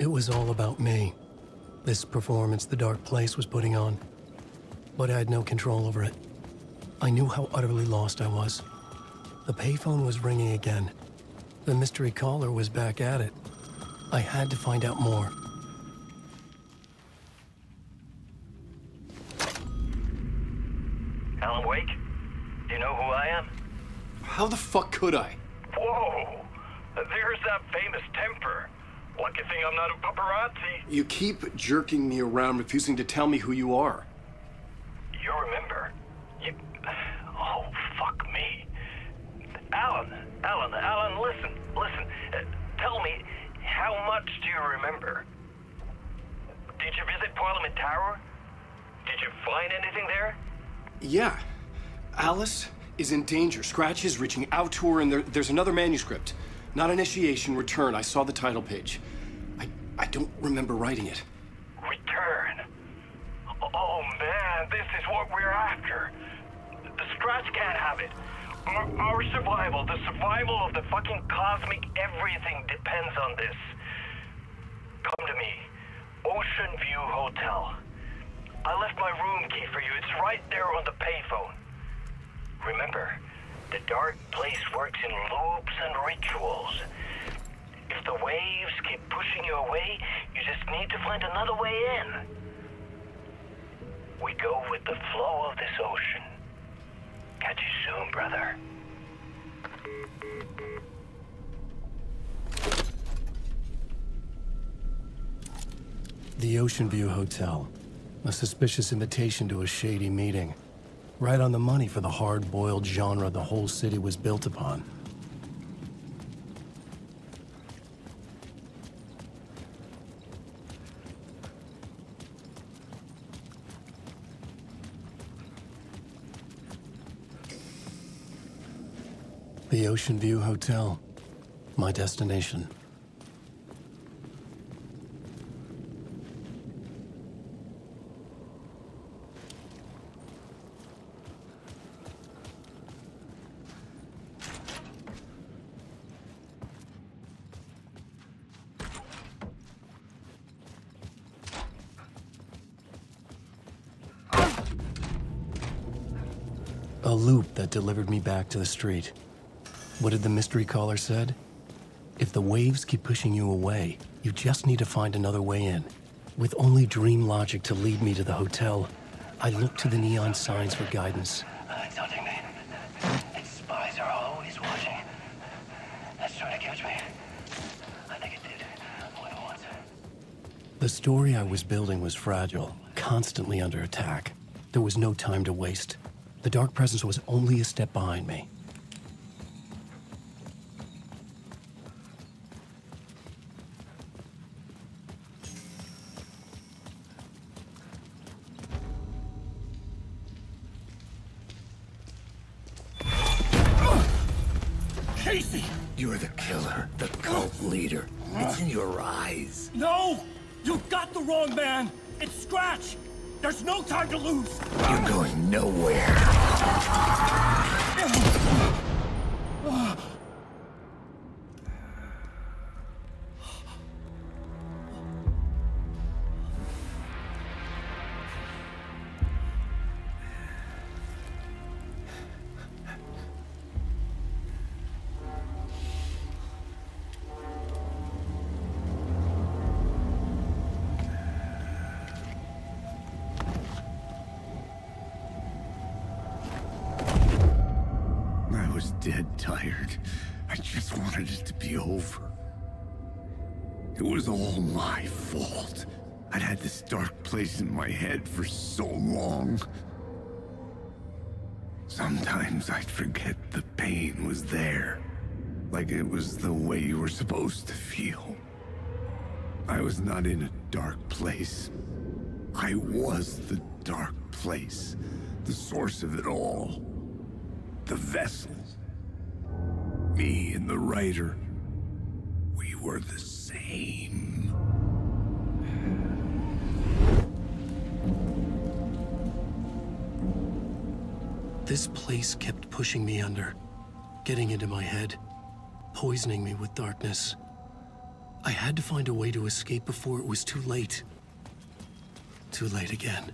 It was all about me. This performance the dark place was putting on. But I had no control over it. I knew how utterly lost I was. The payphone was ringing again. The mystery caller was back at it. I had to find out more. Alan Wake? Do you know who I am? How the fuck could I? Whoa! There's that famous temper. Lucky thing I'm not a paparazzi. You keep jerking me around, refusing to tell me who you are. You remember? Oh, fuck me. Alan, listen. Tell me, how much do you remember? Did you visit Parliament Tower? Did you find anything there? Yeah. Alice is in danger. Scratch is reaching out to her, and there's another manuscript. Not initiation, return. I saw the title page. I don't remember writing it. Return? Oh man, this is what we're after. The Scratch can't have it. Our survival, the survival of the fucking cosmic everything depends on this. Come to me. Ocean View Hotel. I left my room key for you. It's right there on the payphone. Remember, the dark place works in loops and rituals. If the waves keep pushing you away, you just need to find another way in. We go with the flow of this ocean. Catch you soon, brother. The Ocean View Hotel. A suspicious invitation to a shady meeting. Right on the money for the hard-boiled genre the whole city was built upon. The Ocean View Hotel. My destination. A loop that delivered me back to the street. What did the mystery caller said? If the waves keep pushing you away, you just need to find another way in. With only dream logic to lead me to the hotel, I looked to the neon signs for guidance. It's hunting me. Its spies are always watching. That's trying to catch me. I think it did. More than once. The story I was building was fragile, constantly under attack. There was no time to waste. The dark presence was only a step behind me. Casey! You're the killer, the cult leader. It's in your eyes. No! You got the wrong man! It's Scratch! There's no time to lose! You're going nowhere. I was dead tired. I just wanted it to be over. It was all my fault. I'd had this dark place in my head for so long. Sometimes I'd forget the pain was there. Like it was the way you were supposed to feel. I was not in a dark place. I was the dark place. The source of it all. The vessel. Me and the writer. We were the same. This place kept pushing me under, getting into my head, poisoning me with darkness. I had to find a way to escape before it was too late. Too late again.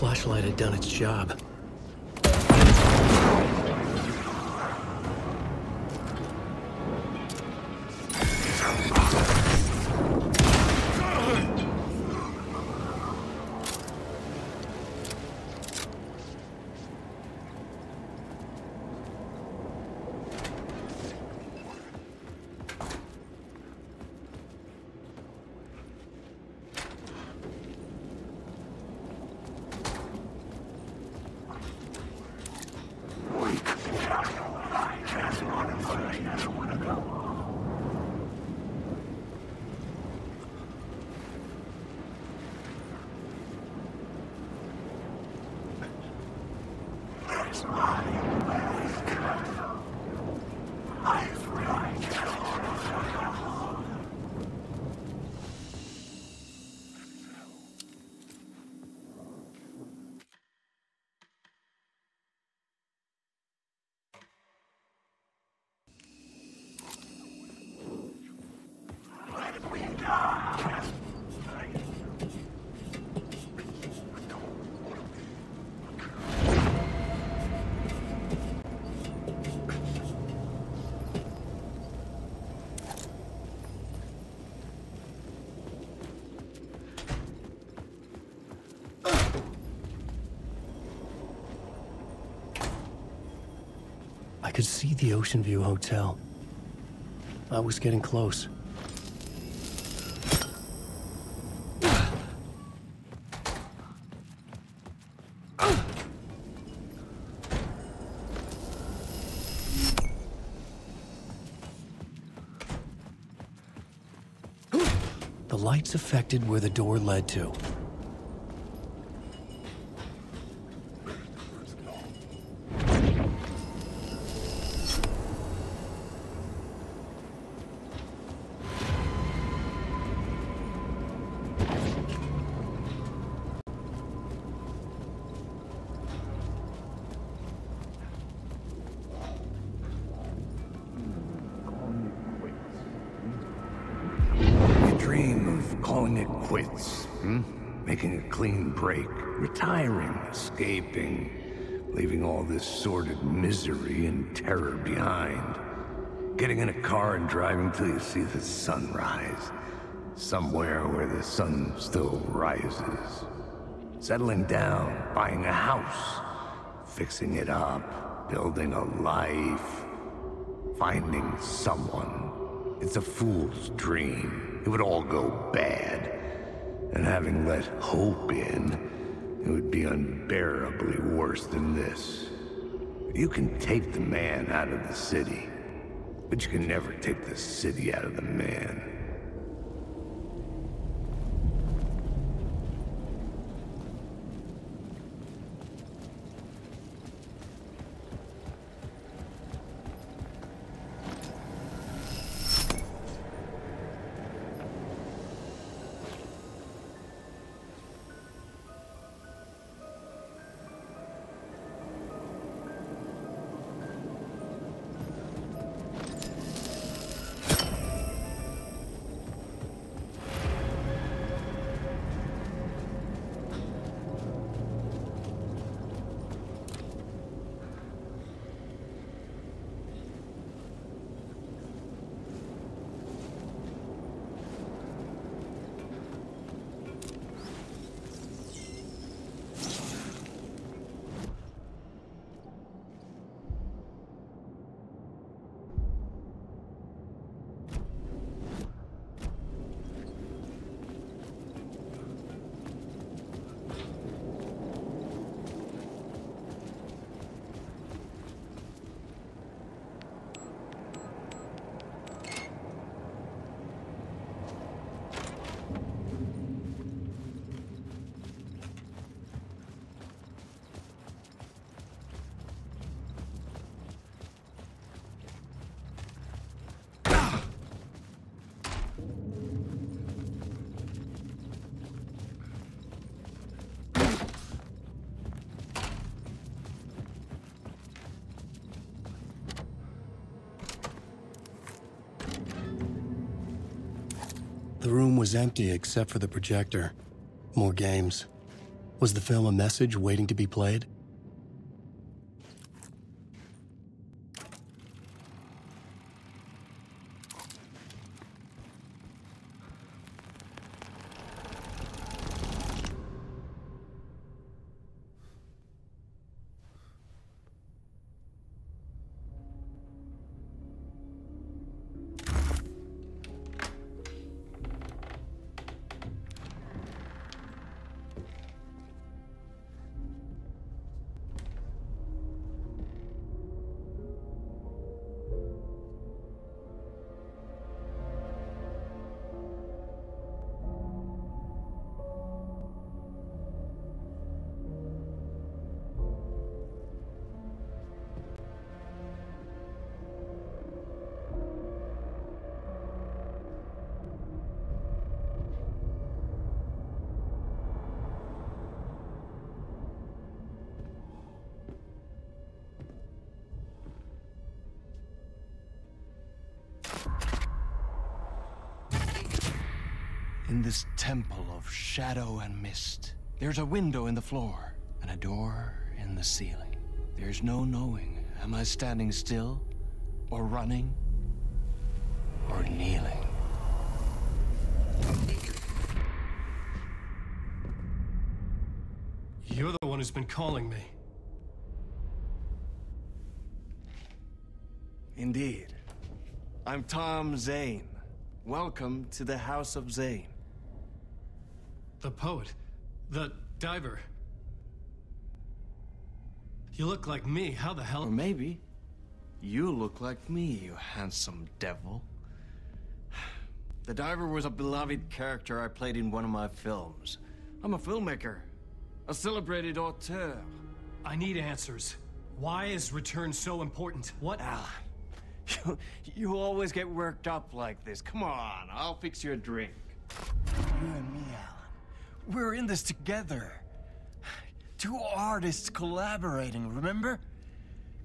Flashlight had done its job. I could see the Ocean View Hotel. I was getting close. The lights affected where the door led to. Making a clean break, retiring, escaping, leaving all this sordid misery and terror behind. Getting in a car and driving till you see the sun rise, somewhere where the sun still rises. Settling down, buying a house, fixing it up, building a life, finding someone. It's a fool's dream. It would all go bad. And having let hope in, it would be unbearably worse than this. You can take the man out of the city, but you can never take the city out of the man. The room was empty except for the projector. More games. Was the film a message waiting to be played? In this temple of shadow and mist, there's a window in the floor and a door in the ceiling. There's no knowing, am I standing still, or running, or kneeling? You're the one who's been calling me. Indeed. I'm Tom Zane. Welcome to the House of Zane. The poet. The diver. You look like me. How the hell? Or maybe you look like me, you handsome devil. The diver was a beloved character I played in one of my films. I'm a filmmaker, a celebrated auteur. I need answers. Why is Return so important? What? Alan, you always get worked up like this. Come on, I'll fix you a drink. You and me, Alan. We're in this together. Two artists collaborating, remember?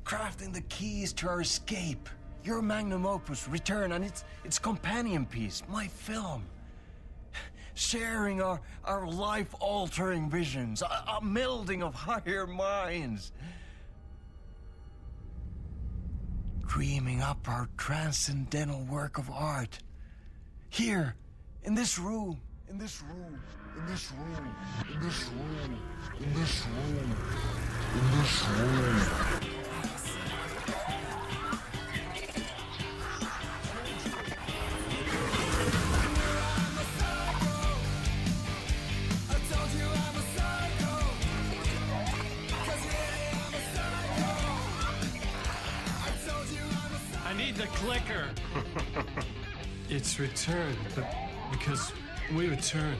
Crafting the keys to our escape. Your magnum opus, Return, and its companion piece, my film. Sharing our life-altering visions, a melding of higher minds. Dreaming up our transcendental work of art. Here, in this room, in this room, in this room, in this room, in this room, in this room. I need the clicker. It's Return, but because we return.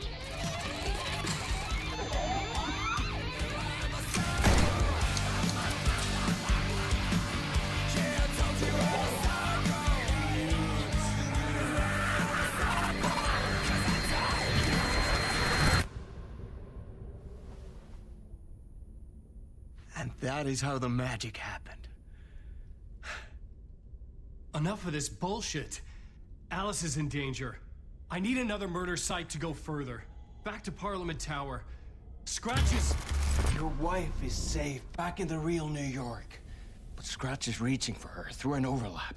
And that is how the magic happened. Enough of this bullshit. Alice is in danger. I need another murder site to go further. Back to Parliament Tower. Scratch is... Your wife is safe, back in the real New York. But Scratch is reaching for her through an overlap.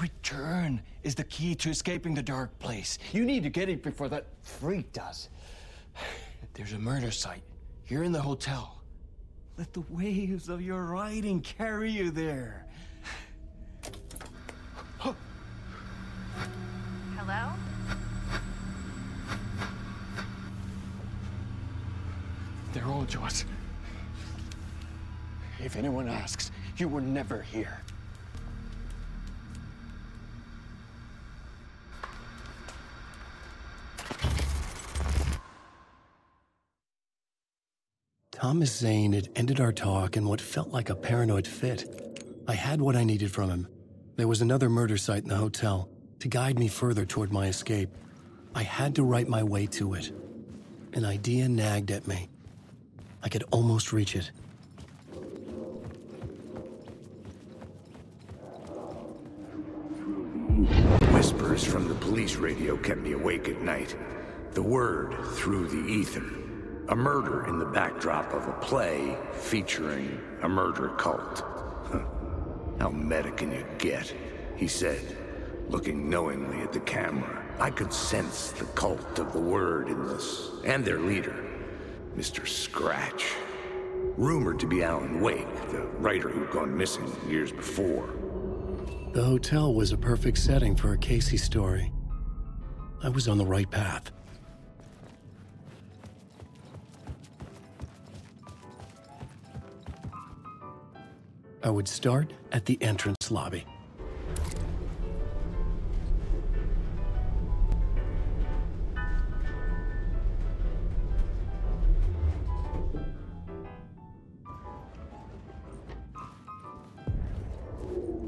Return is the key to escaping the dark place. You need to get it before that freak does. There's a murder site here in the hotel. Let the waves of your writing carry you there. Hello? They're all yours. If anyone asks, you were never here. Thomas Zane had ended our talk in what felt like a paranoid fit. I had what I needed from him. There was another murder site in the hotel to guide me further toward my escape. I had to write my way to it. An idea nagged at me. I could almost reach it. Whisper Whispers from the police radio kept me awake at night. The word through the ether. A murder in the backdrop of a play featuring a murder cult. How meta can you get? He said, looking knowingly at the camera. I could sense the cult of the word in this, and their leader, Mr. Scratch. Rumored to be Alan Wake, the writer who'd gone missing years before. The hotel was a perfect setting for a Casey story. I was on the right path. I would start at the entrance lobby.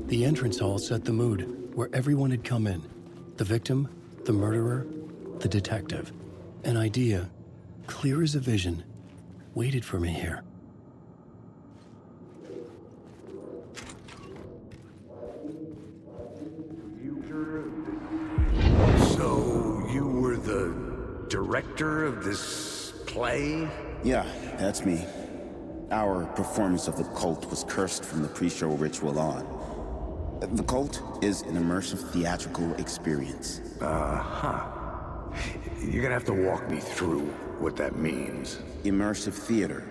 The entrance hall set the mood, where everyone had come in. The victim, the murderer, the detective. An idea, clear as a vision, waited for me here. So, you were the director of this play? Yeah, that's me. Our performance of the cult was cursed from the pre-show ritual on. The cult is an immersive theatrical experience. You're gonna have to walk me through what that means. Immersive theater.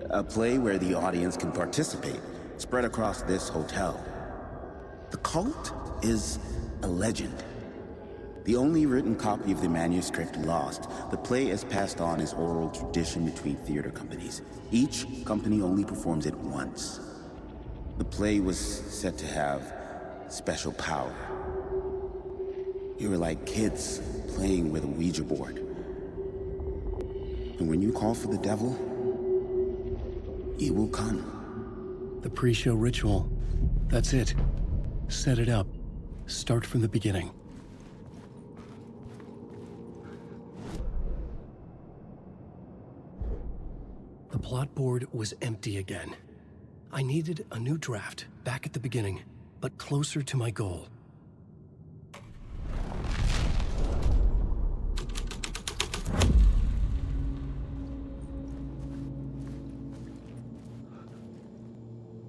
A play where the audience can participate, spread across this hotel. The cult is a legend. The only written copy of the manuscript lost, the play is passed on as oral tradition between theater companies. Each company only performs it once. The play was said to have special power. You were like kids playing with a Ouija board. And when you call for the devil, he will come. The pre-show ritual. That's it. Set it up. Start from the beginning. The plot board was empty again. I needed a new draft, back at the beginning, but closer to my goal.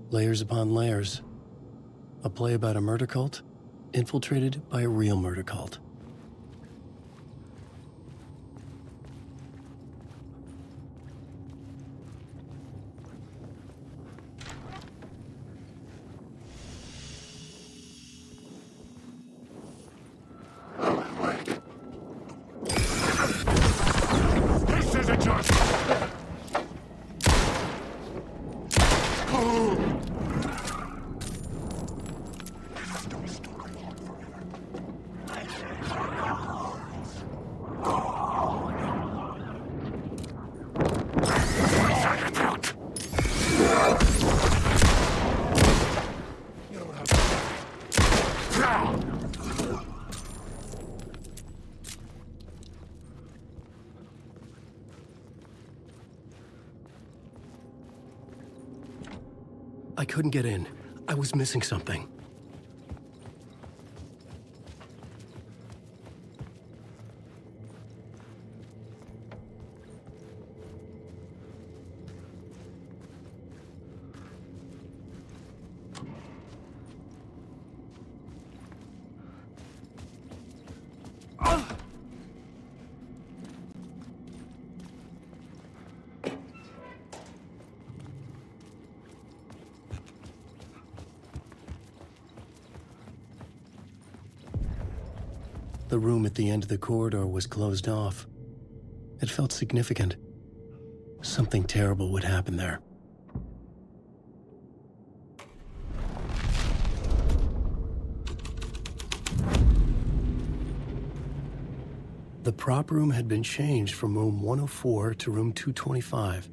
Layers upon layers. A play about a murder cult, infiltrated by a real murder cult. I couldn't get in. I was missing something. The room at the end of the corridor was closed off. It felt significant. Something terrible would happen there. The prop room had been changed from room 104 to room 225.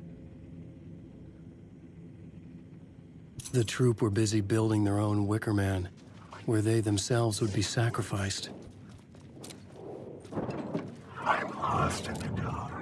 The troupe were busy building their own Wicker Man, where they themselves would be sacrificed. I'm lost in the dark.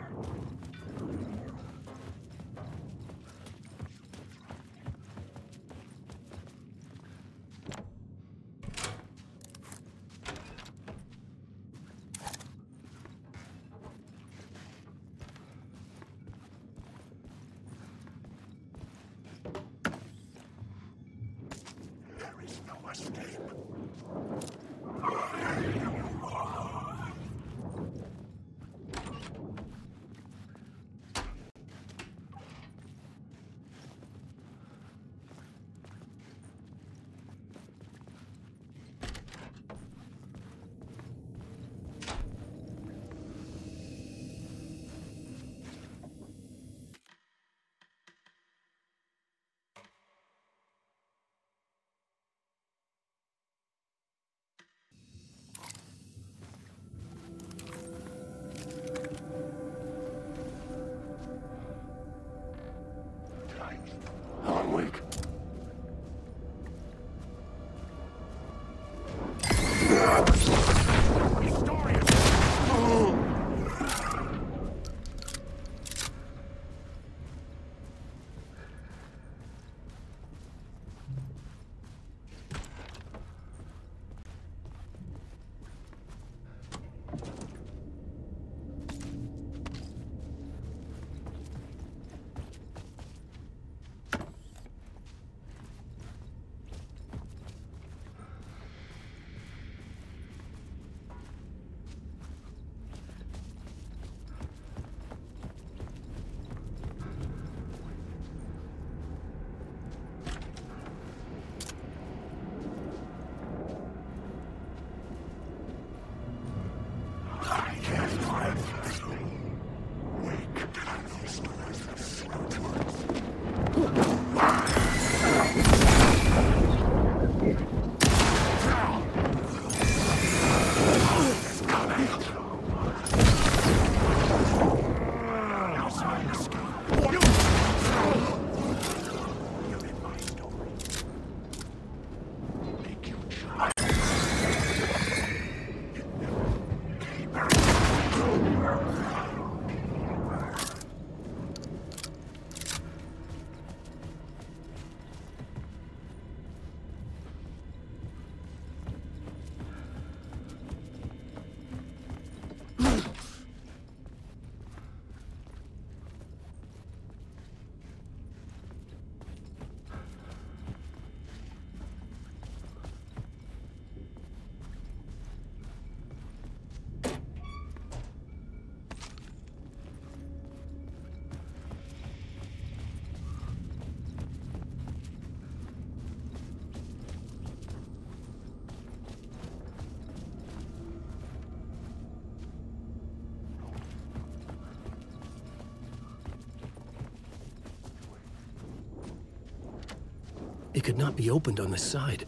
It could not be opened on this side.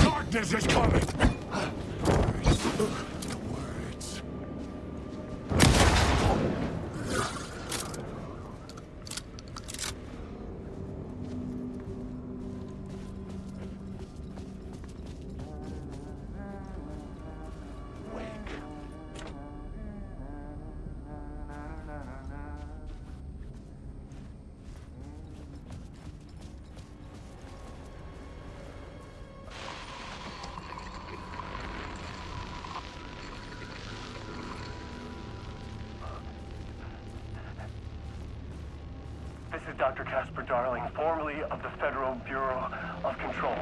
Darkness is coming! This is Dr. Casper Darling, formerly of the Federal Bureau of Control.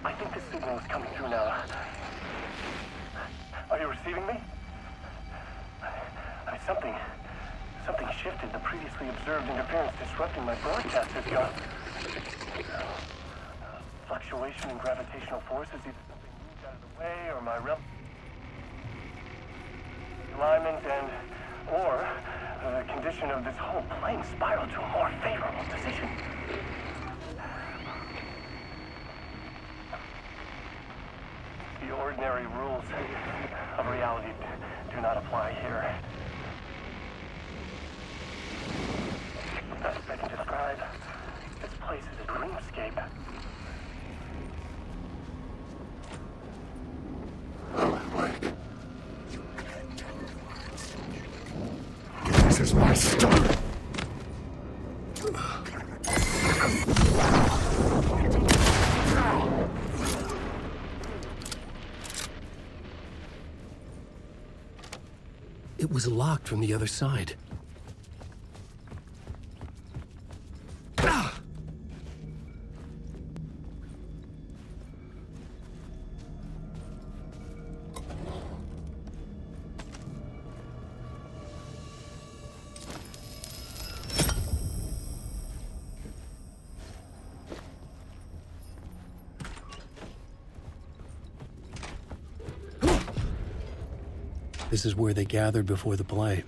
I think the signal is coming through now. Are you receiving me? Something shifted. The previously observed interference disrupting my broadcast has gone. Fluctuation in gravitational forces, either something moved out of the way or my alignment or the condition of this whole plane spiraled to a more favorable position. The ordinary rules of reality do not apply here. The best I can describe this place is a dreamscape. This is my stuff! It was locked from the other side. This is where they gathered before the play.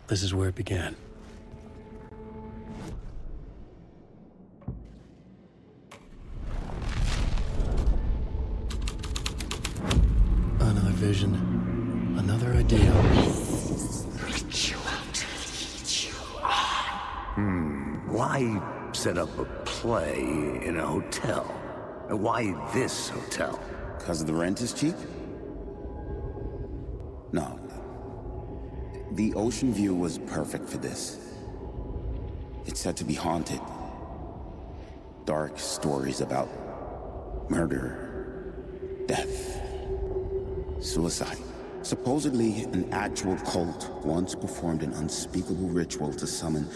This is where it began. Another vision. Another idea. Why set up a play in a hotel? Why this hotel? 'Cause the rent is cheap? No. The ocean view was perfect for this. It's said to be haunted. Dark stories about murder, death, suicide. Supposedly, an actual cult once performed an unspeakable ritual to summon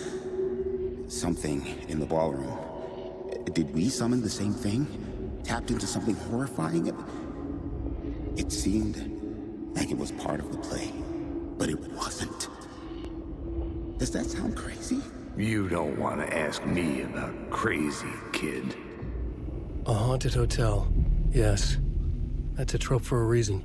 something in the ballroom. Did we summon the same thing? Tapped into something horrifying? It seemed like it was part of the play, but it wasn't. Does that sound crazy? You don't want to ask me about crazy, kid. A haunted hotel. Yes. That's a trope for a reason.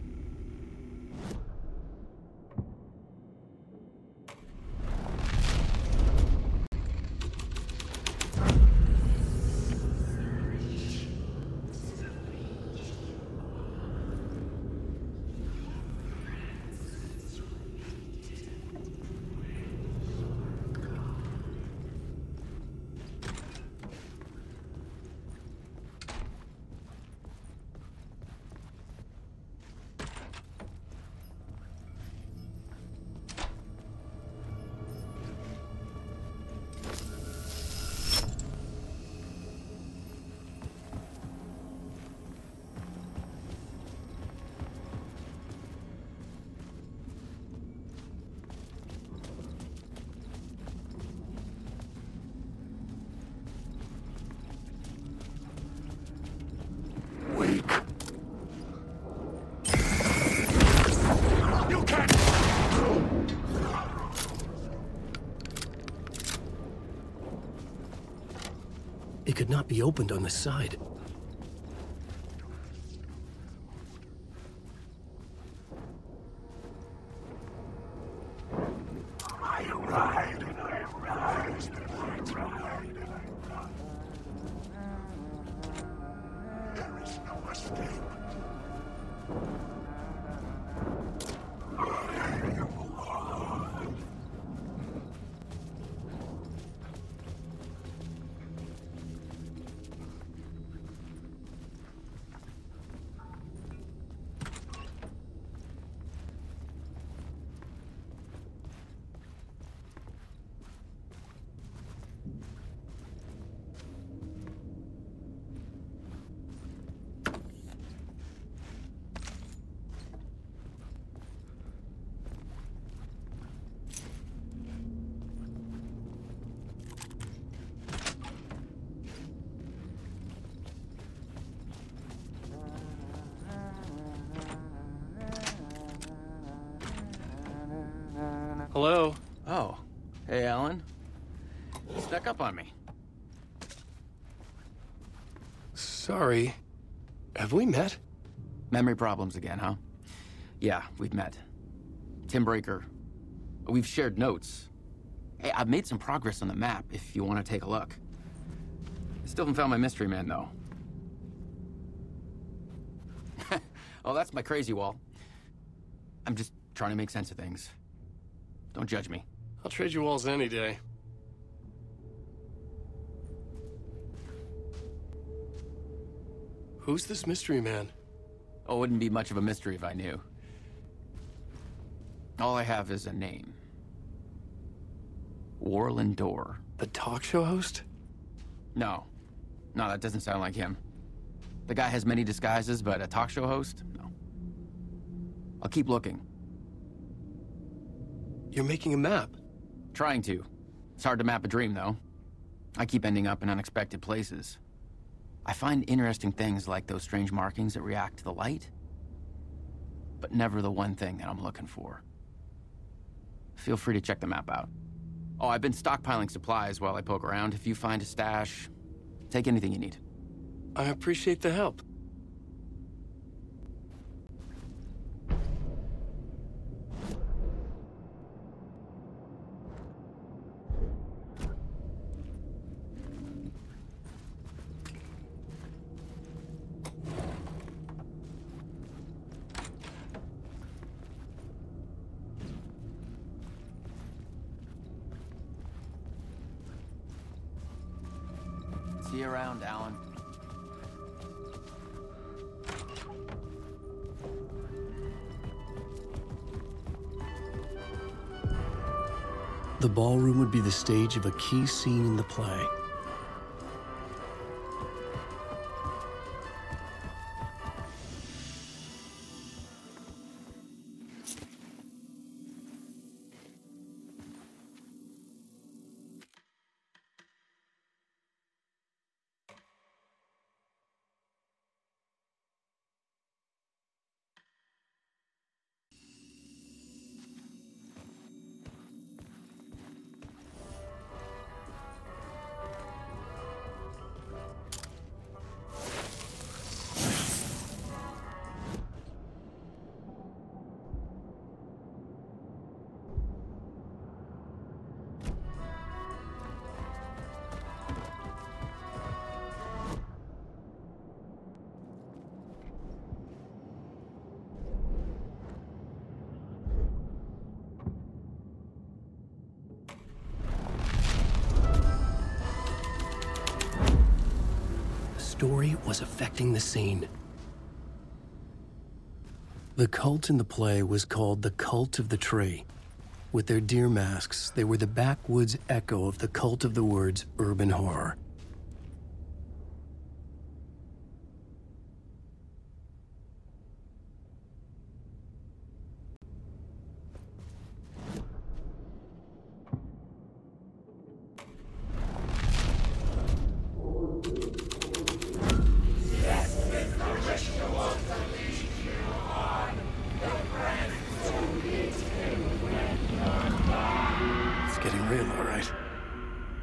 It could not be opened on the side. I ride and I rise and I ride and I run. There is no escape. I am alive. Hello? Oh. Hey, Alan. You snuck up on me. Sorry. Have we met? Memory problems again, huh? Yeah, we've met. Tim Breaker. We've shared notes. Hey, I've made some progress on the map if you want to take a look. I still haven't found my mystery man, though. Oh, that's my crazy wall. I'm just trying to make sense of things. Don't judge me. I'll trade you walls any day. Who's this mystery man? Oh, it wouldn't be much of a mystery if I knew. All I have is a name. Warland Dorr. The talk show host? No. No, that doesn't sound like him. The guy has many disguises, but a talk show host? No. I'll keep looking. You're making a map? Trying to. It's hard to map a dream, though. I keep ending up in unexpected places. I find interesting things like those strange markings that react to the light, but never the one thing that I'm looking for. Feel free to check the map out. Oh, I've been stockpiling supplies while I poke around. If you find a stash, take anything you need. I appreciate the help. See you around, Alan. The ballroom would be the stage of a key scene in the play. Story was affecting the scene. The cult in the play was called the Cult of the Tree. With their deer masks, they were the backwoods echo of the cult of the words urban horror.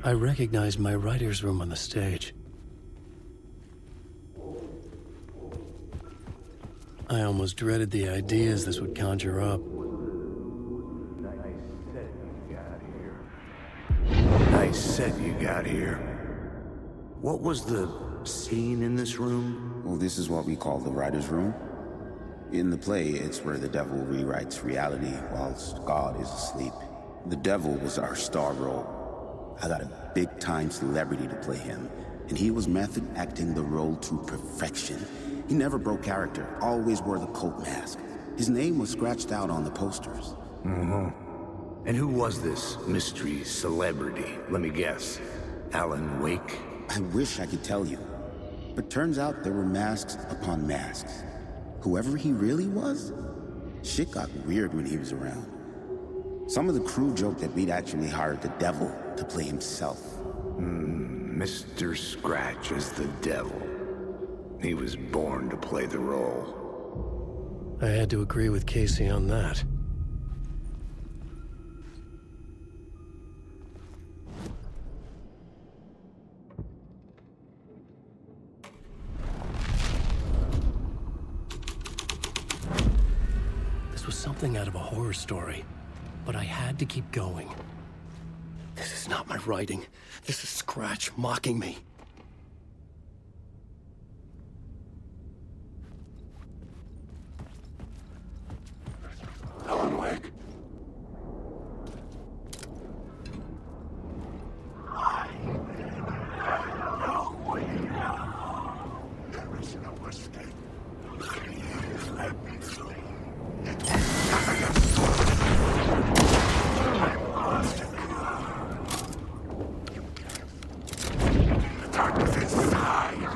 I recognized my writer's room on the stage. I almost dreaded the ideas this would conjure up. Nice set you got here. What was the scene in this room? Well, this is what we call the writer's room. In the play, it's where the devil rewrites reality whilst God is asleep. The devil was our star role. I got a big-time celebrity to play him, and he was method acting the role to perfection. He never broke character, always wore the cult mask. His name was scratched out on the posters. And who was this mystery celebrity? Let me guess. Alan Wake? I wish I could tell you, but turns out there were masks upon masks. Whoever he really was, shit got weird when he was around. Some of the crew joked that we'd actually hired the devil to play himself. Mr. Scratch as the devil. He was born to play the role. I had to agree with Casey on that. This was something out of a horror story, but I had to keep going. This is not my writing. This is Scratch mocking me. Alan Wake. There is no escape. Please let me through. The darkness inside.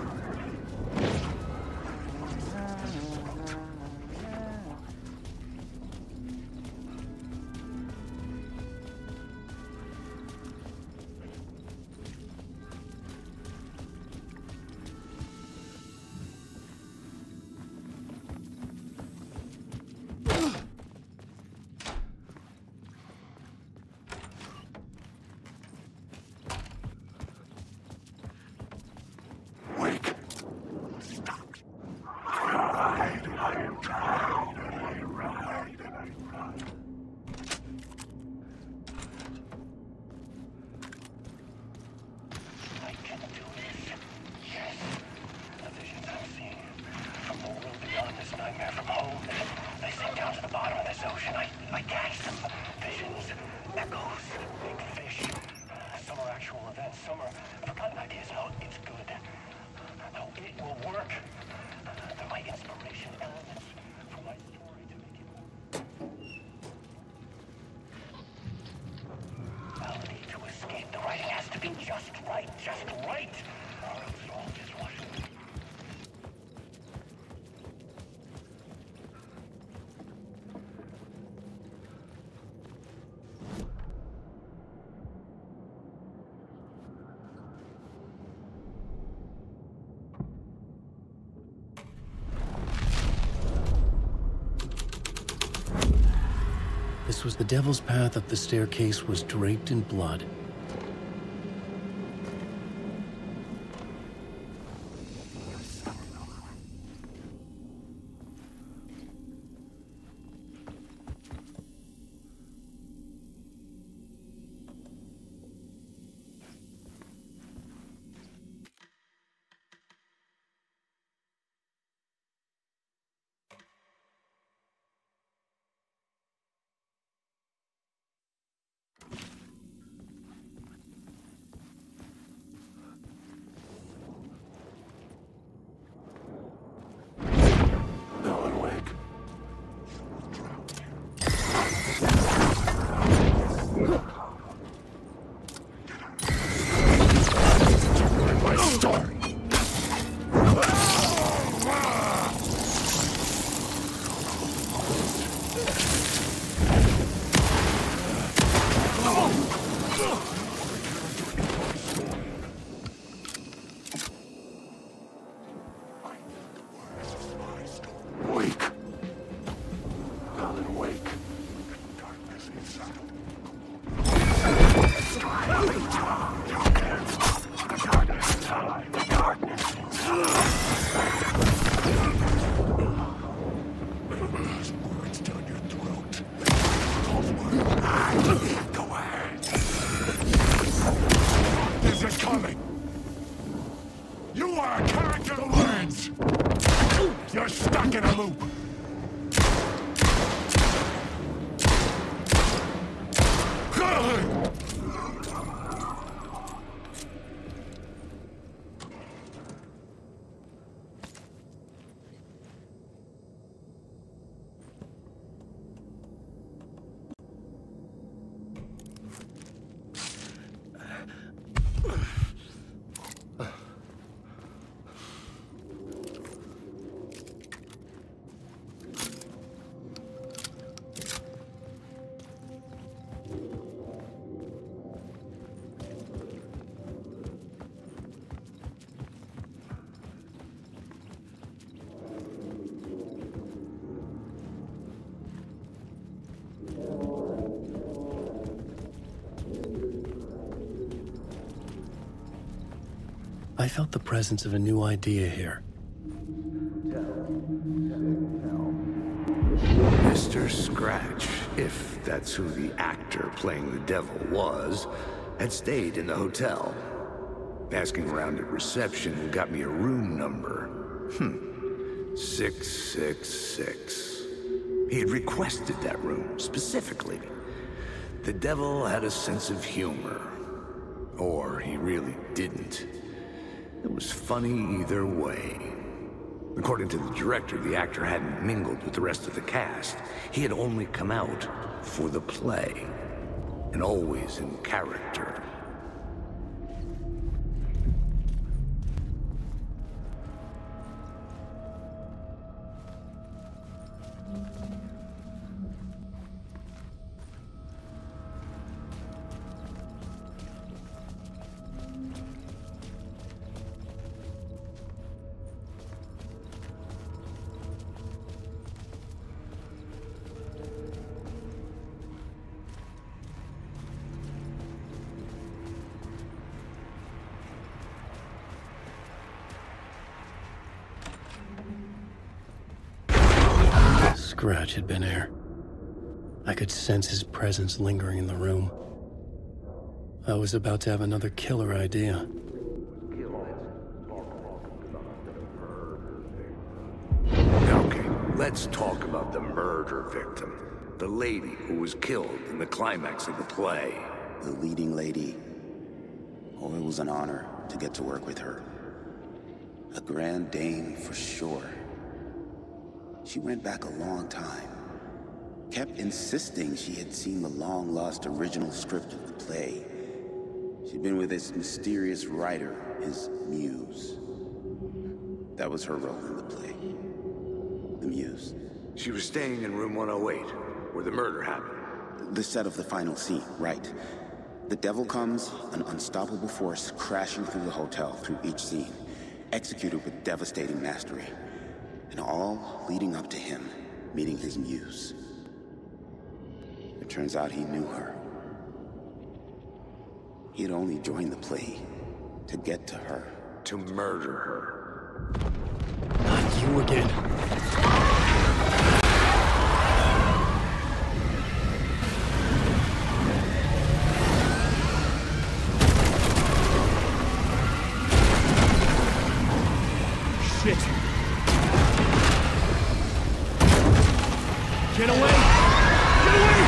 Wake. Stop. I am trying, and I ride, and I run. I can do this. Yes. The visions I'm seeing from the world beyond this nightmare from home. They sink down to the bottom of this ocean. I catch them. Visions, echoes, big fish. Some are actual events. Some are forgotten ideas. How it's good. How it will work. They're my inspiration elements for my story to make it reality to escape. The writing has to be just right. Just right. Or else it all gets washed away. This was the devil's path up the staircase was draped in blood. You are a character who learns! You're stuck in a loop! I felt the presence of a new idea here. Mr. Scratch, if that's who the actor playing the devil was, had stayed in the hotel. Asking around at reception got me a room number. 666. He had requested that room, specifically. The devil had a sense of humor. Or he really didn't. It was funny either way. According to the director, the actor hadn't mingled with the rest of the cast. He had only come out for the play, and always in character. Scratch had been here. I could sense his presence lingering in the room. I was about to have another killer idea. Okay, let's talk about the murder victim. The lady who was killed in the climax of the play. The leading lady. Oh, it was an honor to get to work with her. A grand dame for sure. She went back a long time. Kept insisting she had seen the long-lost original script of the play. She'd been with this mysterious writer, his muse. That was her role in the play. The muse. She was staying in room 108, where the murder happened. The set of the final scene, right. The devil comes, an unstoppable force crashing through the hotel through each scene, executed with devastating mastery. And all leading up to him meeting his muse. It turns out he knew her. He had only joined the play to get to her. To murder her. Not you again. Shit! Get away! Get away!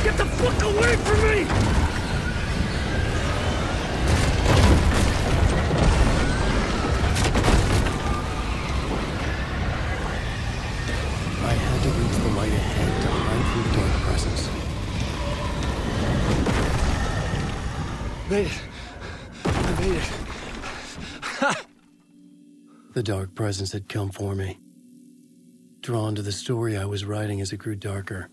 Get the fuck away from me! I had to reach the light ahead to hide from the dark presence. Made it. I made it. The dark presence had come for me, drawn to the story I was writing as it grew darker.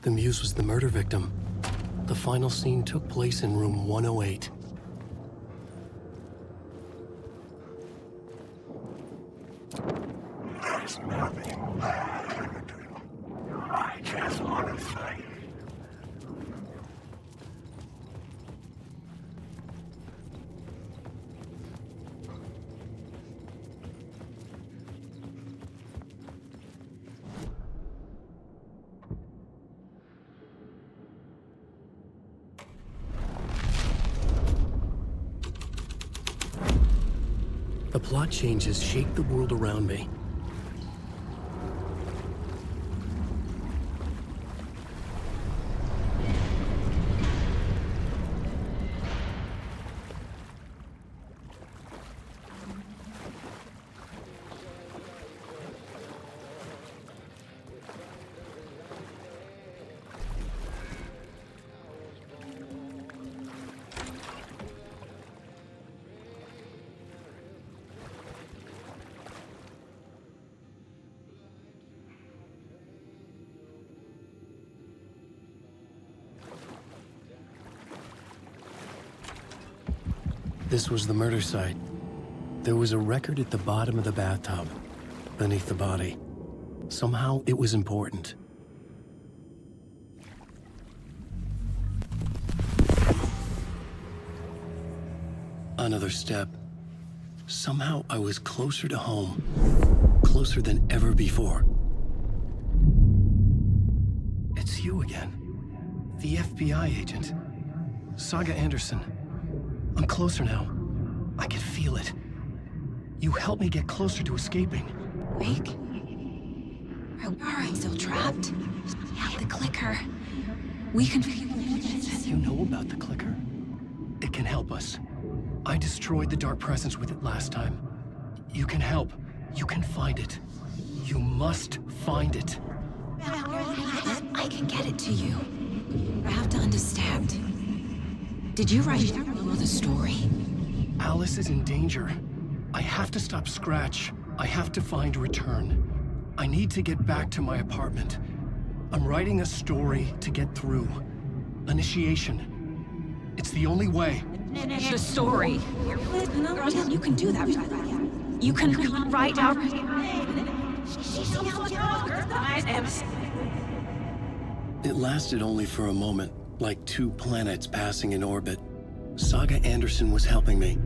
The muse was the murder victim. The final scene took place in room 108. There's nothing left. I just want to say. The plot changes shake the world around me. This was the murder site. There was a record at the bottom of the bathtub, beneath the body. Somehow it was important. Another step. Somehow I was closer to home. Closer than ever before. It's you again. The FBI agent. Saga Anderson. I'm closer now. I can feel it. You helped me get closer to escaping. Wake? Are I still trapped? Yeah, the clicker. We can... You know about the clicker? It can help us. I destroyed the dark presence with it last time. You can help. You can find it. You must find it. I can get it to you. I have to understand. Did you write the story? Alice is in danger. I have to stop Scratch. I have to find Return. I need to get back to my apartment. I'm writing a story to get through. Initiation. It's the only way. The story. You can do that. You can write out... It lasted only for a moment, like two planets passing in orbit. Saga Anderson was helping me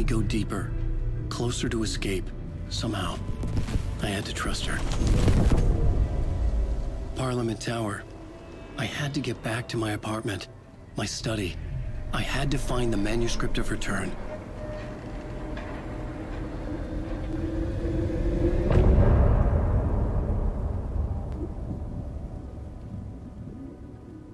go deeper, closer to escape, somehow. I had to trust her. Parliament Tower. I had to get back to my apartment, my study. I had to find the manuscript of Return.